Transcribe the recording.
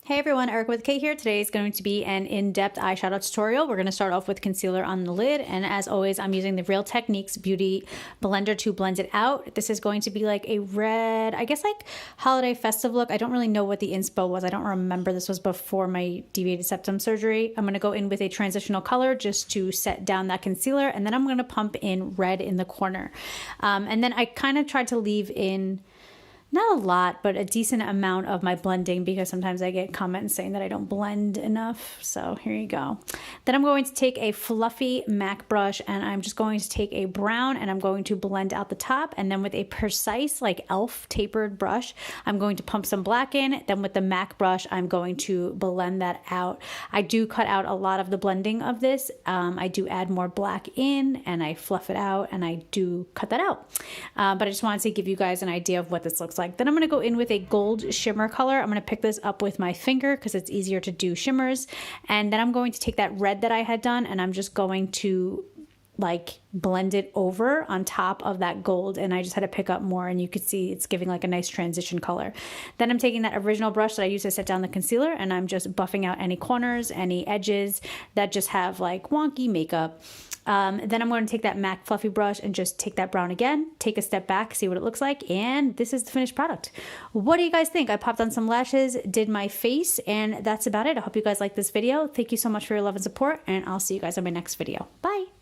Hey everyone, Erica with Kate here. Today is going to be an in-depth eyeshadow tutorial. We're going to start off with concealer on the lid, and as always, I'm using the Real Techniques Beauty Blender to blend it out. This is going to be like a red, I guess like holiday festive look. I don't really know what the inspo was. I don't remember. This was before my deviated septum surgery. I'm going to go in with a transitional color just to set down that concealer, and then I'm going to pump in red in the corner. And then I kind of tried to leave in not a lot, but a decent amount of my blending because sometimes I get comments saying that I don't blend enough. So here you go. Then I'm going to take a fluffy MAC brush and I'm just going to take a brown and I'm going to blend out the top. And then with a precise like e.l.f. tapered brush, I'm going to pump some black in. Then with the MAC brush, I'm going to blend that out. I do cut out a lot of the blending of this. I do add more black in and I fluff it out and I do cut that out. But I just wanted to give you guys an idea of what this looks like. Then I'm going to go in with a gold shimmer color. I'm going to pick this up with my finger because it's easier to do shimmers. And then I'm going to take that red that I had done and I'm just going to like blend it over on top of that gold, and I just had to pick up more and you could see it's giving like a nice transition color. Then I'm taking that original brush that I used to set down the concealer and I'm just buffing out any corners, any edges that just have like wonky makeup. Then I'm going to take that MAC fluffy brush and just take that brown again, take a step back, see what it looks like, and this is the finished product. What do you guys think? I popped on some lashes, did my face, and that's about it. I hope you guys like this video. Thank you so much for your love and support, and I'll see you guys on my next video. Bye!